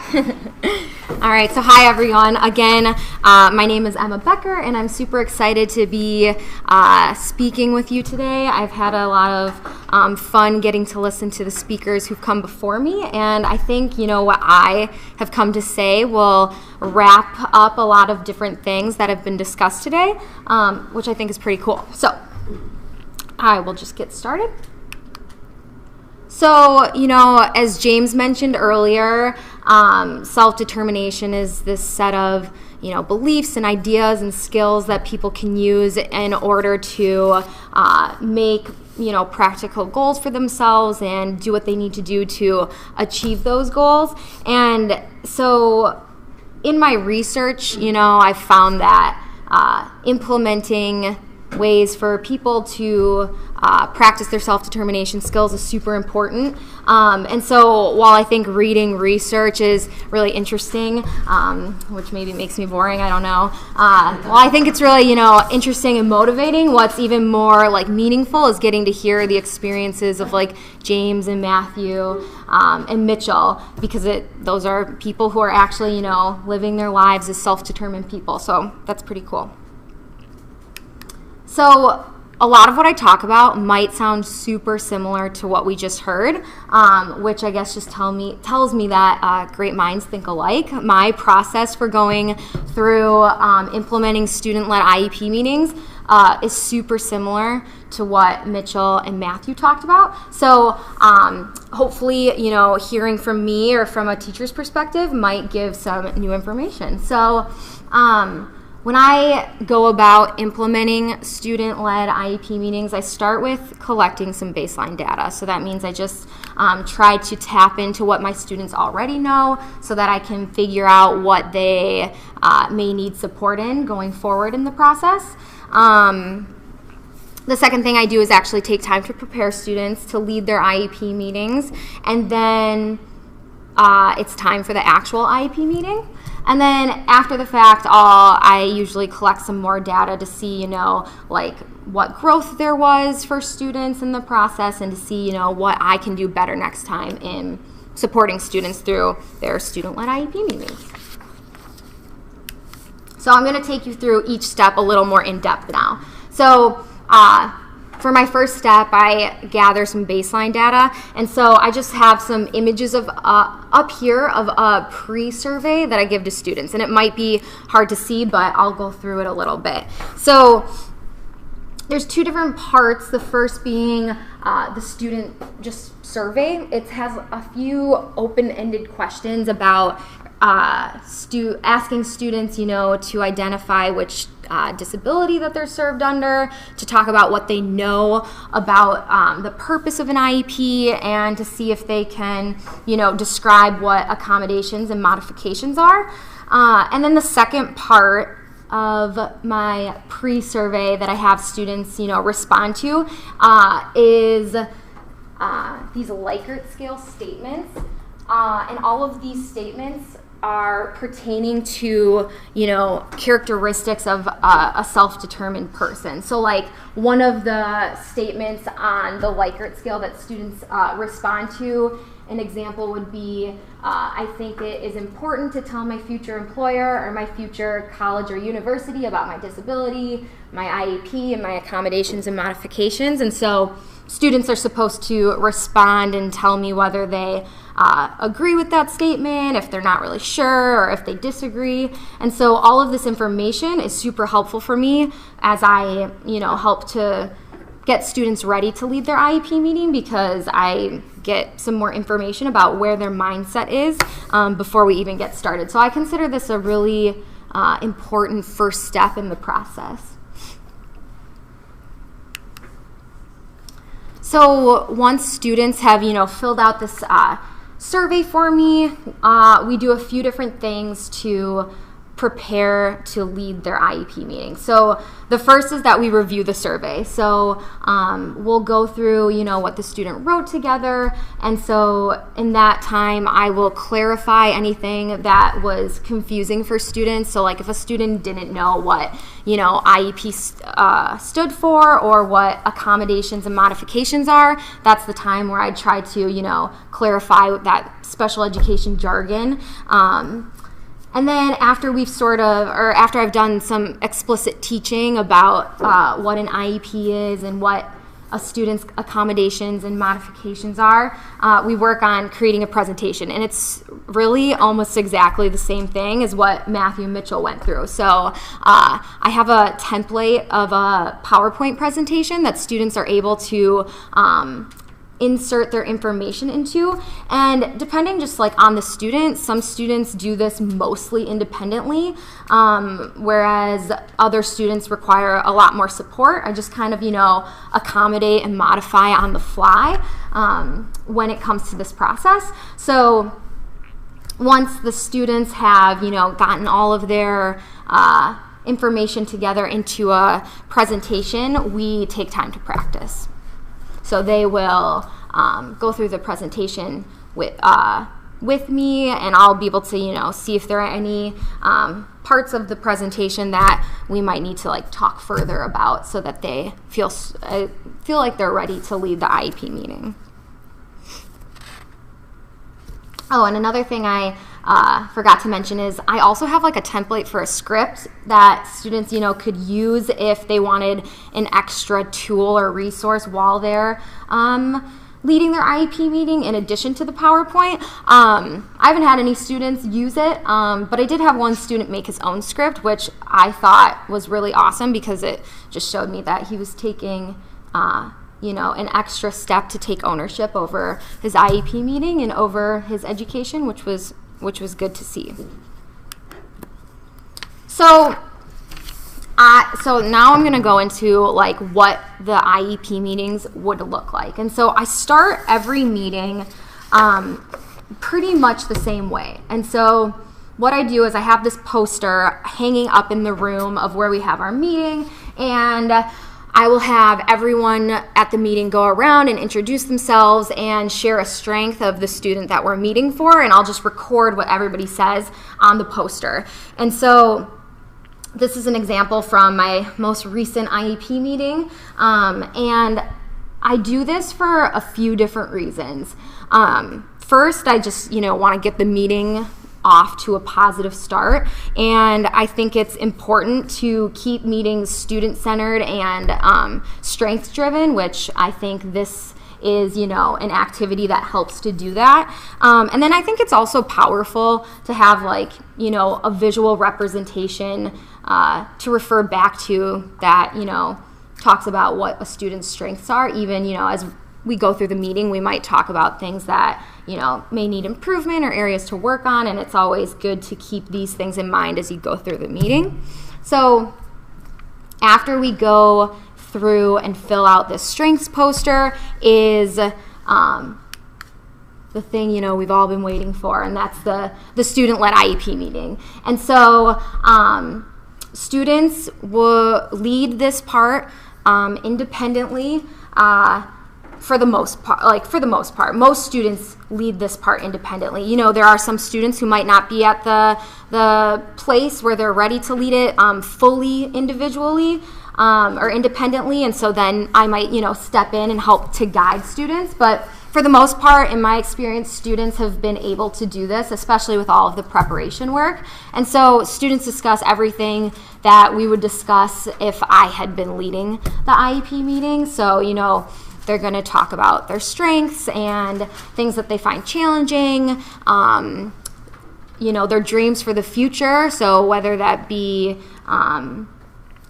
All right, so hi everyone. Again, my name is Emma Becher, and I'm super excited to be speaking with you today. I've had a lot of fun getting to listen to the speakers who've come before me, and I think, what I have come to say will wrap up a lot of different things that have been discussed today, which I think is pretty cool. So I will just get started. So, as James mentioned earlier, self-determination is this set of, beliefs and ideas and skills that people can use in order to make, practical goals for themselves and do what they need to do to achieve those goals. And so in my research, I found that implementing ways for people to practice their self-determination skills is super important. And so while I think reading research is really interesting, which maybe makes me boring, I don't know. Well, I think it's really, interesting and motivating. What's even more meaningful is getting to hear the experiences of James and Matthew and Mitchell, because those are people who are actually, living their lives as self-determined people. So that's pretty cool. So a lot of what I talk about might sound super similar to what we just heard, which I guess just tells me that great minds think alike. My process for going through implementing student-led IEP meetings is super similar to what Mitchell and Matthew talked about. So hopefully, hearing from me or from a teacher's perspective might give some new information. So when I go about implementing student-led IEP meetings, I start with collecting some baseline data. So that means I just try to tap into what my students already know so that I can figure out what they may need support in going forward in the process. The second thing I do is actually take time to prepare students to lead their IEP meetings, and then it's time for the actual IEP meeting. And then after the fact, I usually collect some more data to see, what growth there was for students in the process, and to see, what I can do better next time in supporting students through their student-led IEP meetings. So I'm going to take you through each step a little more in depth now. So for my first step, I gather some baseline data, and so I just have some images of up here of a pre-survey that I give to students, and it might be hard to see, but I'll go through it a little bit. So there's two different parts, the first being the student just survey. It has a few open-ended questions about asking students, to identify which disability that they're served under, to talk about what they know about the purpose of an IEP, and to see if they can, describe what accommodations and modifications are. And then the second part of my pre-survey that I have students, respond to is these Likert scale statements. And all of these statements are pertaining to, characteristics of a self-determined person. So one of the statements on the Likert scale that students respond to, an example would be, I think it is important to tell my future employer or my future college or university about my disability, my IEP, and my accommodations and modifications. And so students are supposed to respond and tell me whether they agree with that statement, if they're not really sure, or if they disagree. And so all of this information is super helpful for me as I, help to get students ready to lead their IEP meeting, because I get some more information about where their mindset is before we even get started. So I consider this a really important first step in the process. So once students have, filled out this survey for me, we do a few different things to prepare to lead their IEP meeting. So the first is that we review the survey. So we'll go through, what the student wrote together, and so in that time I will clarify anything that was confusing for students. So like if a student didn't know what IEP stood for or what accommodations and modifications are, that's the time where I try to clarify that special education jargon. And then after after I've done some explicit teaching about what an IEP is and what a student's accommodations and modifications are, we work on creating a presentation. And it's really almost exactly the same thing as what Matthew Mitchell went through. So I have a template of a PowerPoint presentation that students are able to insert their information into, and depending just like on the student, some students do this mostly independently, whereas other students require a lot more support. I just kind of accommodate and modify on the fly when it comes to this process. So once the students have gotten all of their information together into a presentation, we take time to practice. So they will go through the presentation with me, and I'll be able to see if there are any parts of the presentation that we might need to talk further about, so that they feel like they're ready to lead the IEP meeting. Oh, and another thing I forgot to mention is I also have a template for a script that students could use if they wanted an extra tool or resource while they're leading their IEP meeting in addition to the PowerPoint. I haven't had any students use it, but I did have one student make his own script, which I thought was really awesome because it just showed me that he was taking an extra step to take ownership over his IEP meeting and over his education, which was good to see. So now I'm going to go into what the IEP meetings would look like. And so I start every meeting pretty much the same way. And so what I do is I have this poster hanging up in the room of where we have our meeting, and I will have everyone at the meeting go around and introduce themselves and share a strength of the student that we're meeting for, and I'll just record what everybody says on the poster. And so this is an example from my most recent IEP meeting, and I do this for a few different reasons. First, I just want to get the meeting off to a positive start, and I think it's important to keep meetings student-centered and strength-driven, which I think this is an activity that helps to do that. And then I think it's also powerful to have a visual representation to refer back to that talks about what a student's strengths are. Even as we go through the meeting, we might talk about things that may need improvement or areas to work on, and it's always good to keep these things in mind as you go through the meeting. So after we go through and fill out this strengths poster is the thing we've all been waiting for, and that's the student-led IEP meeting. And so students will lead this part independently. For the most part, most students lead this part independently. There are some students who might not be at the place where they're ready to lead it fully individually or independently, and so then I might step in and help to guide students. But for the most part, in my experience, students have been able to do this, especially with all of the preparation work. And so students discuss everything that we would discuss if I had been leading the IEP meeting. So they're going to talk about their strengths and things that they find challenging, their dreams for the future. So whether that be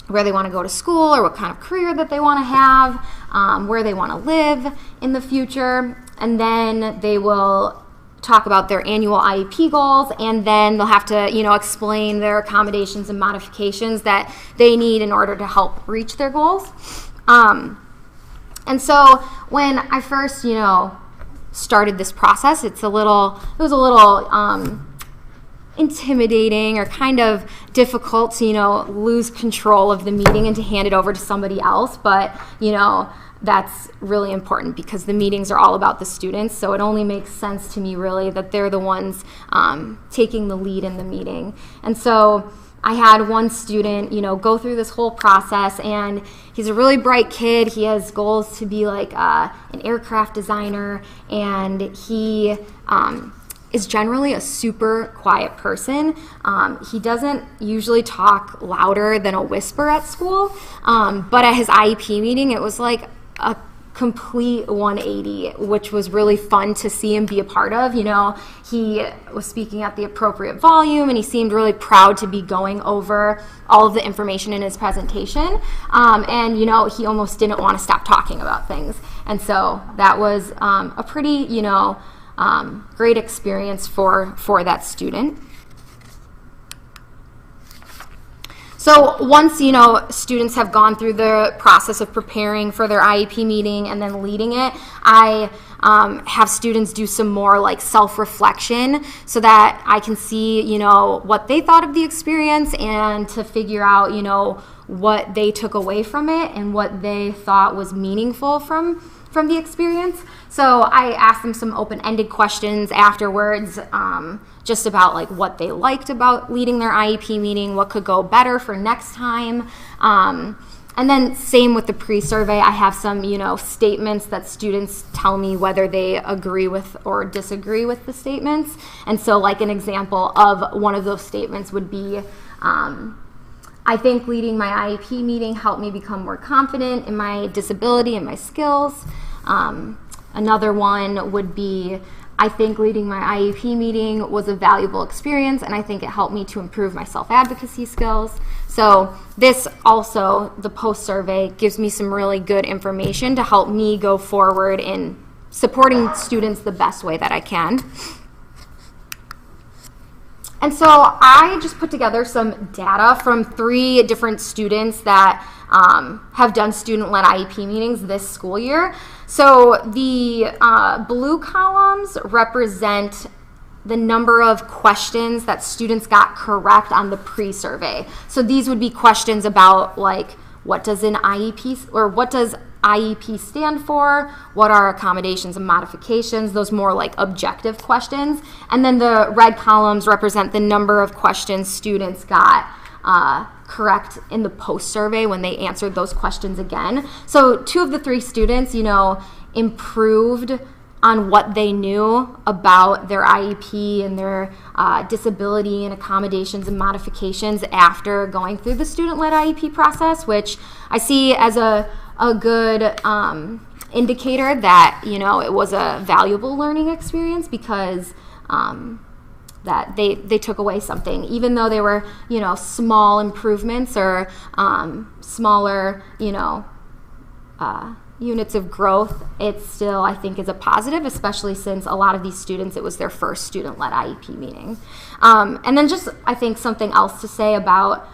where they want to go to school or what kind of career that they want to have, where they want to live in the future. And then they will talk about their annual IEP goals, and then they'll have to, explain their accommodations and modifications that they need in order to help reach their goals. And so when I first, started this process, it was a little intimidating or kind of difficult to, lose control of the meeting and to hand it over to somebody else. But, that's really important because the meetings are all about the students. So it only makes sense to me really that they're the ones taking the lead in the meeting. And so I had one student, go through this whole process, and he's a really bright kid. He has goals to be like an aircraft designer, and he is generally a super quiet person. He doesn't usually talk louder than a whisper at school, but at his IEP meeting, it was like a complete 180, which was really fun to see him be a part of. He was speaking at the appropriate volume, and he seemed really proud to be going over all of the information in his presentation. And he almost didn't want to stop talking about things. And so that was a pretty, great experience for that student. So once, students have gone through the process of preparing for their IEP meeting and then leading it, I have students do some more like self-reflection so that I can see, what they thought of the experience and to figure out, what they took away from it and what they thought was meaningful from the experience. So I asked them some open-ended questions afterwards, just about like what they liked about leading their IEP meeting, what could go better for next time. And then same with the pre-survey, I have some, statements that students tell me whether they agree with or disagree with the statements. And so like an example of one of those statements would be, I think leading my IEP meeting helped me become more confident in my disability and my skills. Another one would be, I think leading my IEP meeting was a valuable experience, and I think it helped me to improve my self-advocacy skills. So this also, the post-survey, gives me some really good information to help me go forward in supporting students the best way that I can. And so I just put together some data from 3 different students that have done student-led IEP meetings this school year. So the blue columns represent the number of questions that students got correct on the pre-survey. So these would be questions about like, what does an IEP, or what does IEP stand for? What are accommodations and modifications? Those more like objective questions. And then the red columns represent the number of questions students got correct in the post-survey when they answered those questions again. So 2 of the 3 students, improved on what they knew about their IEP and their disability and accommodations and modifications after going through the student-led IEP process, which I see as a good indicator that, it was a valuable learning experience because that they took away something, even though they were, small improvements or smaller, units of growth. It still, I think, is a positive, especially since a lot of these students, it was their first student-led IEP meeting. And then just, I think, something else to say about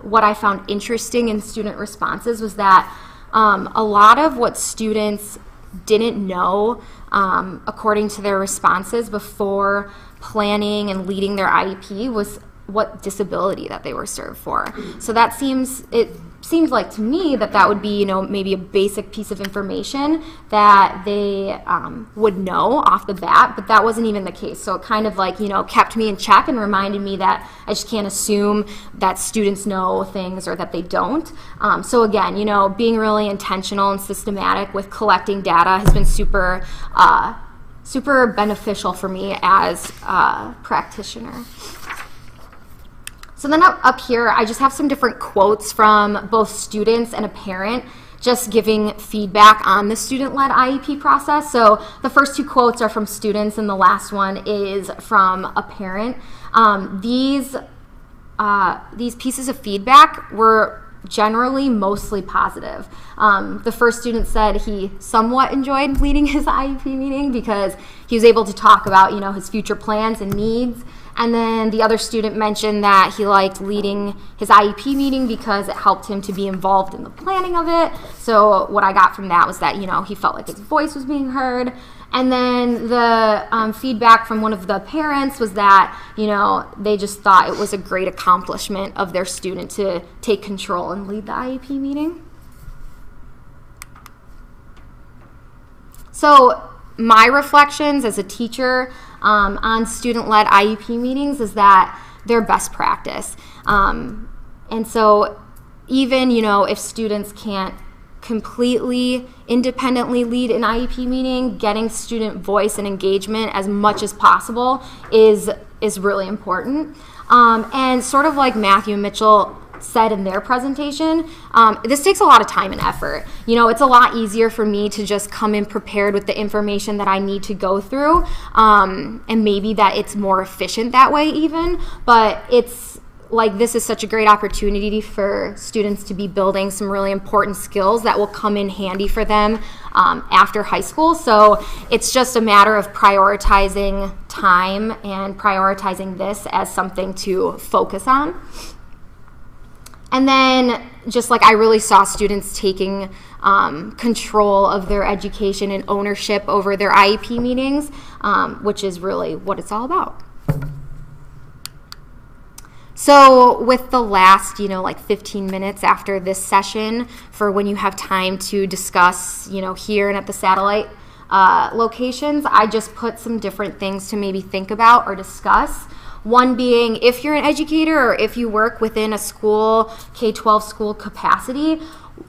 what I found interesting in student responses was that a lot of what students didn't know, according to their responses before planning and leading their IEP, was what disability that they were served for. So that seems like to me that would be, maybe a basic piece of information that they would know off the bat, but that wasn't even the case. So it kind of like, kept me in check and reminded me that I just can't assume that students know things or that they don't. So again, being really intentional and systematic with collecting data has been super beneficial for me as a practitioner. So then up here, I just have some different quotes from both students and a parent just giving feedback on the student-led IEP process. So the first 2 quotes are from students and the last one is from a parent. These pieces of feedback were generally mostly positive. The first student said he somewhat enjoyed leading his IEP meeting because he was able to talk about, his future plans and needs. And then the other student mentioned that he liked leading his IEP meeting because it helped him to be involved in the planning of it. So what I got from that was that, he felt like his voice was being heard. And then the feedback from one of the parents was that, you know, they just thought it was a great accomplishment of their student to take control and lead the IEP meeting. So my reflections as a teacher on student-led IEP meetings is that they're best practice. And so even, you know, if students can't completely independently lead an IEP meeting, getting student voice and engagement as much as possible is really important. And sort of like Matthew and Mitchell said in their presentation, this takes a lot of time and effort. You know, it's a lot easier for me to just come in prepared with the information that I need to go through, and maybe that it's more efficient that way even, but it's like this is such a great opportunity for students to be building some really important skills that will come in handy for them after high school. So it's just a matter of prioritizing time and prioritizing this as something to focus on. And then just like I really saw students taking control of their education and ownership over their IEP meetings, which is really what it's all about. So with the last, you know, like 15 minutes after this session for when you have time to discuss, you know, here and at the satellite locations, I just put some different things to maybe think about or discuss. One being, if you're an educator or if you work within a school, K-12 school capacity,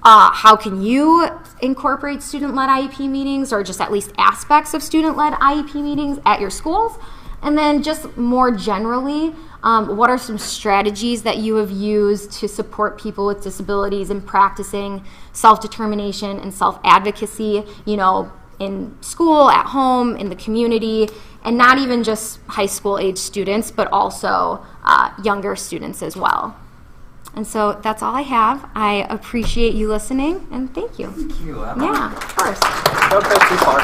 how can you incorporate student-led IEP meetings or just at least aspects of student-led IEP meetings at your schools? And then just more generally, what are some strategies that you have used to support people with disabilities in practicing self-determination and self-advocacy, you know, in school, at home, in the community, and not even just high school age students, but also younger students as well. And so that's all I have. I appreciate you listening, and thank you. Thank you, Emma. Yeah, of course. Don't go too far.